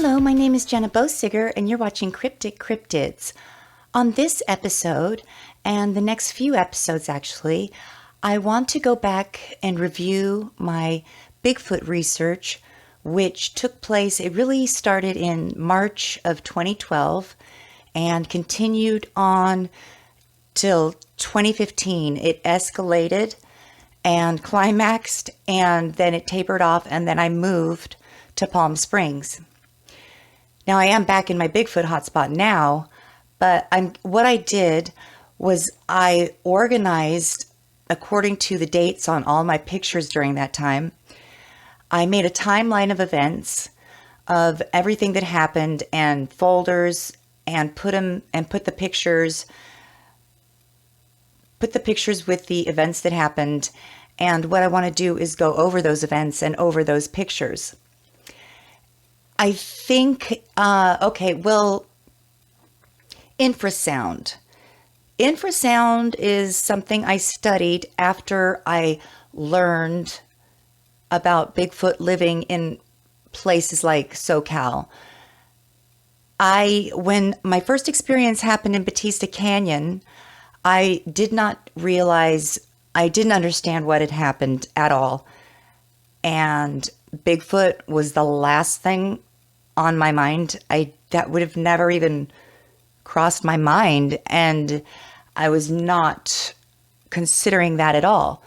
Hello, my name is Jenna Bosiger, and you're watching Cryptids. On this episode, and the next few episodes actually, I want to go back and review my Bigfoot research, which took place, it really started in March of 2012 and continued on till 2015. It escalated and climaxed, and then it tapered off, and then I moved to Palm Springs. Now I am back in my Bigfoot hotspot now, but what I did was I organized according to the dates on all my pictures during that time. I made a timeline of events of everything that happened and folders and put the pictures with the events that happened. And what I want to do is go over those events and over those pictures. I think, infrasound. Infrasound is something I studied after I learned about Bigfoot living in places like SoCal. When my first experience happened in Batista Canyon, I didn't understand what had happened at all. And Bigfoot was the last thing on my mind. That would have never even crossed my mind, and I was not considering that at all.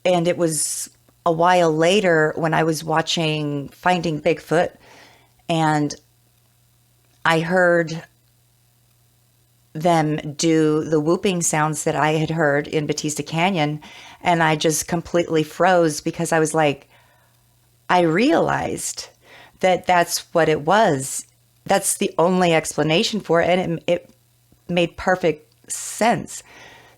And it was a while later when I was watching Finding Bigfoot, and I heard them do the whooping sounds that I had heard in Batista Canyon, and I just completely froze because I was like, I realized that that's what it was. That's the only explanation for it, and it made perfect sense.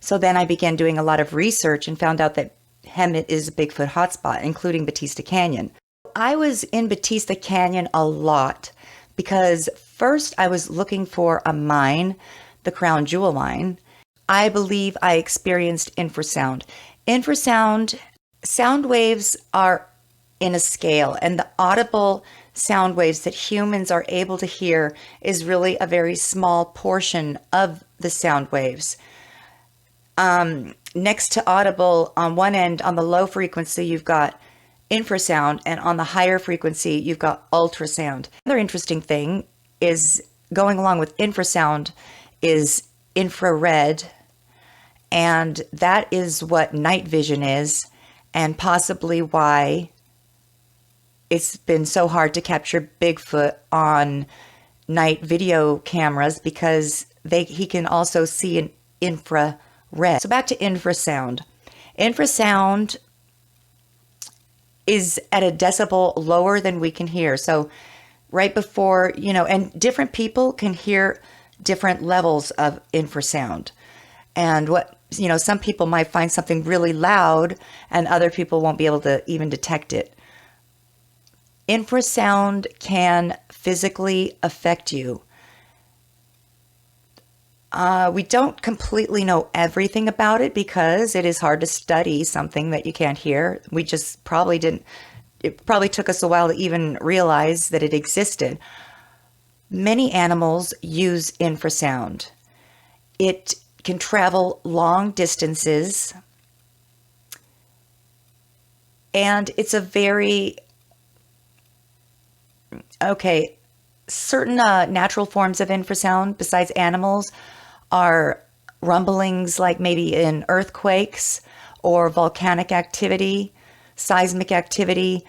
So then I began doing a lot of research and found out that Hemet is a Bigfoot hotspot, including Batista Canyon. I was in Batista Canyon a lot because first I was looking for a mine, the Crown Jewel mine. I believe I experienced infrasound. Sound waves are in a scale, and the audible sound waves that humans are able to hear is really a very small portion of the sound waves. Next to audible, on one end, on the low frequency, you've got infrasound, and on the higher frequency, you've got ultrasound. Another interesting thing is going along with infrasound is infrared, and that is what night vision is, and possibly why it's been so hard to capture Bigfoot on night video cameras, because he can also see in infrared. So back to infrasound. Infrasound is at a decibel lower than we can hear. So right before, and different people can hear different levels of infrasound. And some people might find something really loud and other people won't be able to even detect it. Infrasound can physically affect you. We don't completely know everything about it because it is hard to study something that you can't hear. We just it probably took us a while to even realize that it existed. Many animals use infrasound. It can travel long distances, and it's a very certain natural forms of infrasound besides animals are rumblings, like maybe in earthquakes or volcanic activity, seismic activity.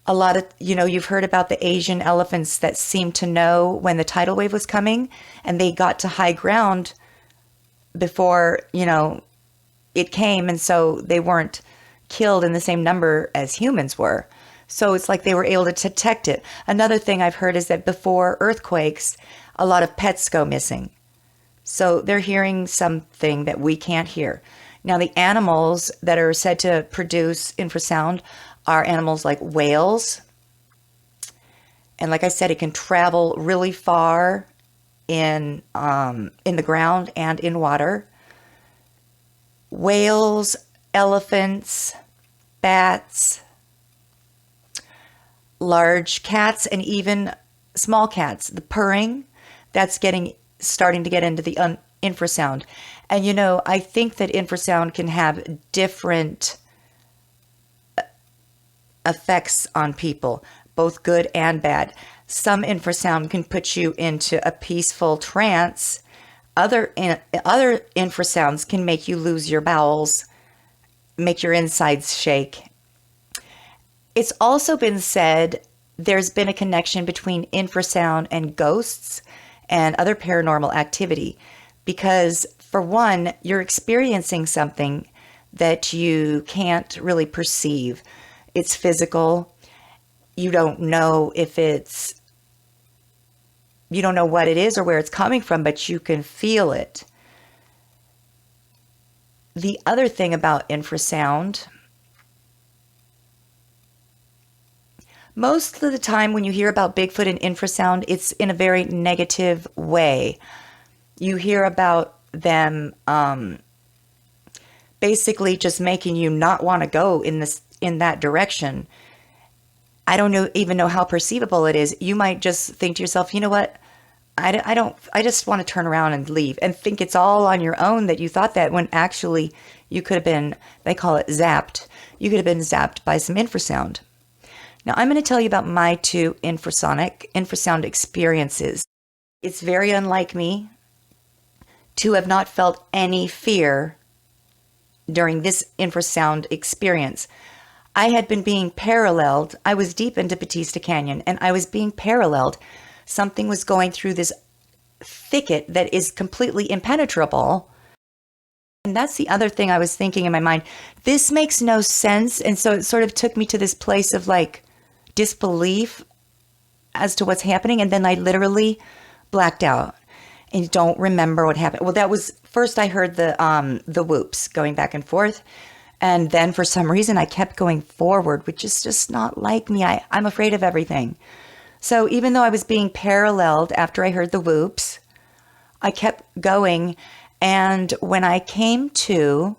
A lot of, you've heard about the Asian elephants that seemed to know when the tidal wave was coming, and they got to high ground before, it came, and so they weren't killed in the same number as humans were. So it's like they were able to detect it. Another thing I've heard is that before earthquakes, a lot of pets go missing. So they're hearing something that we can't hear. Now, the animals that are said to produce infrasound are animals like whales. And like I said, it can travel really far in the ground and in water. Whales, elephants, bats, large cats and even small cats. The purring, that's starting to get into the infrasound. And I think that infrasound can have different effects on people, both good and bad. Some infrasound can put you into a peaceful trance. Other infrasounds can make you lose your bowels, make your insides shake. It's also been said there's been a connection between infrasound and ghosts and other paranormal activity because, for one, you're experiencing something that you can't really perceive. It's physical. You don't know you don't know what it is or where it's coming from, but you can feel it. The other thing about infrasound, most of the time when you hear about Bigfoot and infrasound, it's in a very negative way. You hear about them basically just making you not want to go in that direction. I don't even know how perceivable it is. You might just think to yourself, you know what? I just want to turn around and leave and think it's all on your own that you thought that, when actually you could have been, they call it zapped. You could have been zapped by some infrasound. Now I'm going to tell you about my two infrasound experiences. It's very unlike me to have not felt any fear during this infrasound experience. I had been being paralleled. I was deep into Batista Canyon and I was being paralleled. Something was going through this thicket that is completely impenetrable. And that's the other thing I was thinking in my mind. This makes no sense. And so it sort of took me to this place of like disbelief as to what's happening. And then I literally blacked out and don't remember what happened. Well, that was first I heard the whoops going back and forth. And then for some reason I kept going forward, which is just not like me. I'm afraid of everything. So even though I was being paralleled after I heard the whoops, I kept going. And when I came to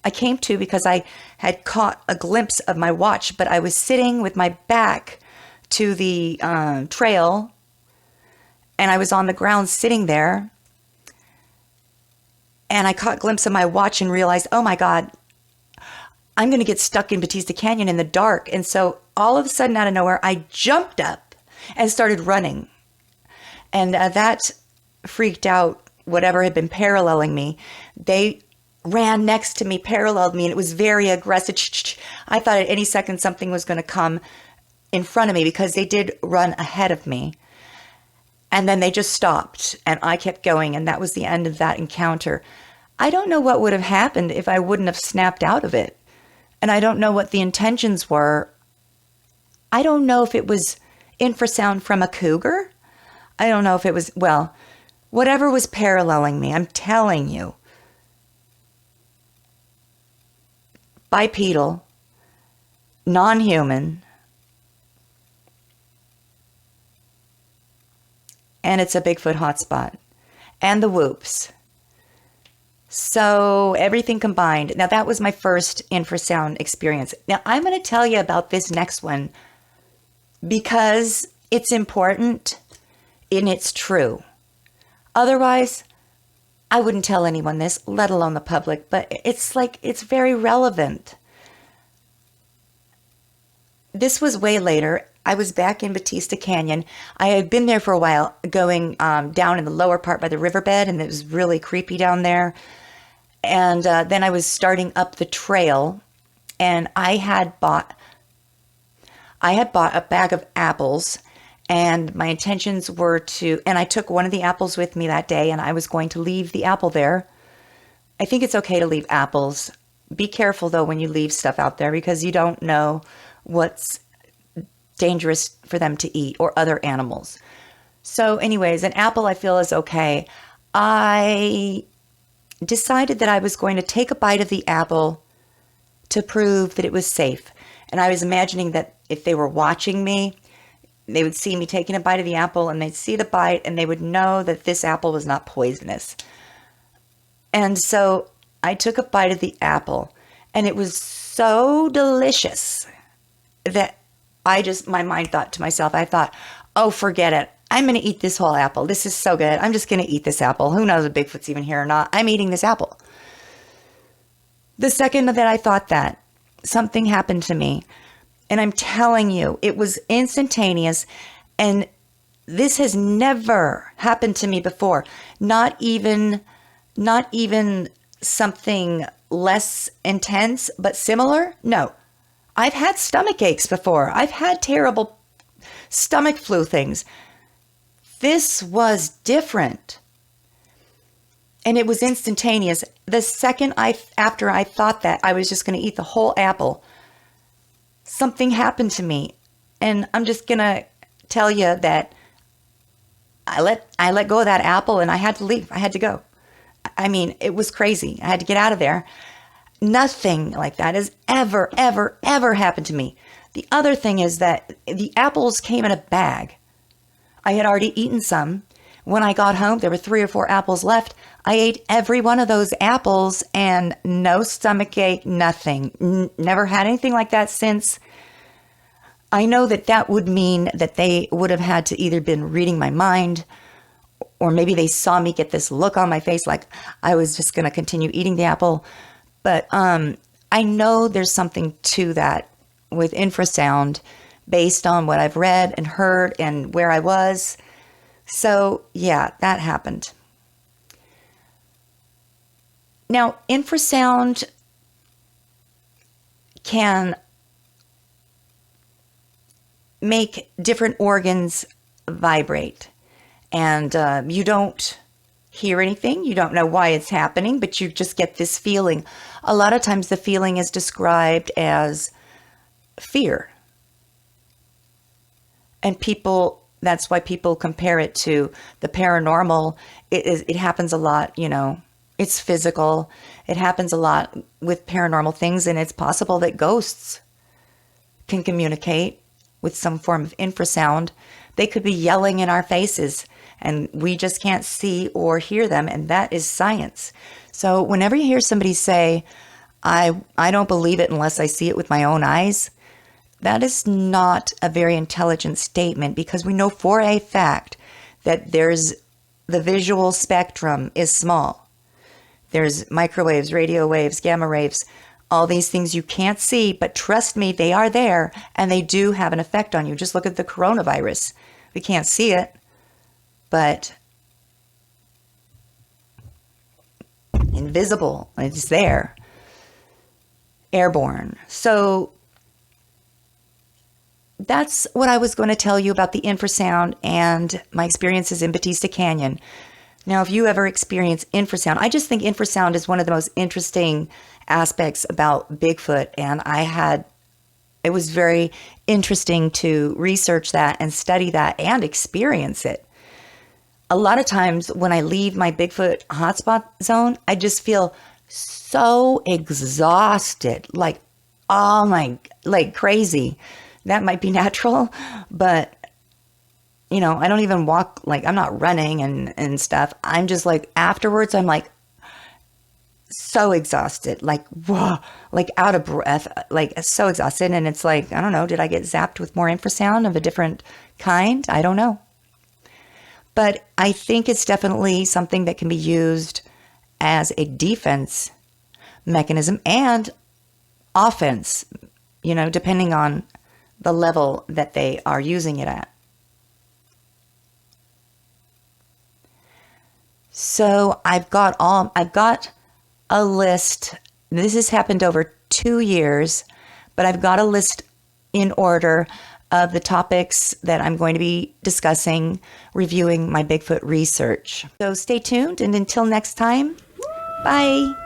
because I had caught a glimpse of my watch, but I was sitting with my back to the trail and I was on the ground sitting there. And I caught a glimpse of my watch and realized, oh my God, I'm going to get stuck in Batista Canyon in the dark. And so all of a sudden, out of nowhere, I jumped up and started running. And that freaked out whatever had been paralleling me. They ran next to me, paralleled me, and it was very aggressive. I thought at any second something was going to come in front of me because they did run ahead of me. And then they just stopped and I kept going. And that was the end of that encounter. I don't know what would have happened if I wouldn't have snapped out of it. And I don't know what the intentions were. I don't know if it was infrasound from a cougar. I don't know if it was, well, whatever was paralleling me, I'm telling you. Bipedal, non-human, and it's a Bigfoot hotspot, and the whoops. So everything combined. Now that was my first infrasound experience. Now I'm going to tell you about this next one because it's important and it's true. Otherwise, I wouldn't tell anyone this, let alone the public, but it's very relevant. This was way later. I was back in Batista Canyon. I had been there for a while, going down in the lower part by the riverbed, and it was really creepy down there. And then I was starting up the trail, and I had bought a bag of apples, and my intentions were and I took one of the apples with me that day, and I was going to leave the apple there. I think it's okay to leave apples. Be careful, though, when you leave stuff out there, because you don't know what's dangerous for them to eat or other animals. So anyways, an apple I feel is okay. I decided that I was going to take a bite of the apple to prove that it was safe. And I was imagining that if they were watching me, they would see me taking a bite of the apple and they'd see the bite and they would know that this apple was not poisonous. And so I took a bite of the apple and it was so delicious that my mind thought to myself, I thought, oh, forget it. I'm going to eat this whole apple. This is so good. I'm just going to eat this apple. Who knows if Bigfoot's even here or not? I'm eating this apple. The second that I thought that, something happened to me. And I'm telling you, it was instantaneous. And this has never happened to me before. Not even something less intense, but similar. No, I've had stomach aches before. I've had terrible stomach flu things. This was different. And it was instantaneous. The second after I thought that I was just going to eat the whole apple, something happened to me. And I'm just going to tell you that I let go of that apple and I had to leave. I had to go. I mean, it was crazy. I had to get out of there. Nothing like that has ever, ever, ever happened to me. The other thing is that the apples came in a bag. I had already eaten some. When I got home, there were 3 or 4 apples left. I ate every one of those apples and no stomach ache, nothing. Never had anything like that since. I know that that would mean that they would have had to either been reading my mind, or maybe they saw me get this look on my face like I was just going to continue eating the apple. But I know there's something to that with infrasound based on what I've read and heard and where I was. So yeah, that happened. Now, infrasound can make different organs vibrate. And you don't hear anything. You don't know why it's happening, but you just get this feeling. A lot of times the feeling is described as fear. And that's why people compare it to the paranormal. It happens a lot, you know. It's physical. It happens a lot with paranormal things, and it's possible that ghosts can communicate with some form of infrasound. They could be yelling in our faces, and we just can't see or hear them, and that is science. So whenever you hear somebody say, I don't believe it unless I see it with my own eyes, that is not a very intelligent statement, because we know for a fact that the visual spectrum is small. There's microwaves, radio waves, gamma waves, all these things you can't see, but trust me, they are there, and they do have an effect on you. Just look at the coronavirus. We can't see it, but invisible, it's there, airborne. So that's what I was going to tell you about the infrasound and my experiences in Batista Canyon. Now, if you ever experience infrasound, I just think infrasound is one of the most interesting aspects about Bigfoot. And it was very interesting to research that and study that and experience it. A lot of times when I leave my Bigfoot hotspot zone, I just feel so exhausted, like crazy. That might be natural, but you know, I don't even walk, like I'm not running and stuff. I'm just like, afterwards, I'm like so exhausted, like, whoa, like out of breath, like so exhausted. And it's like, I don't know, did I get zapped with more infrasound of a different kind? I don't know. But I think it's definitely something that can be used as a defense mechanism and offense, you know, depending on the level that they are using it at. So I've got a list. This has happened over 2 years, but I've got a list in order of the topics that I'm going to be discussing, reviewing my Bigfoot research. So stay tuned, and until next time, bye.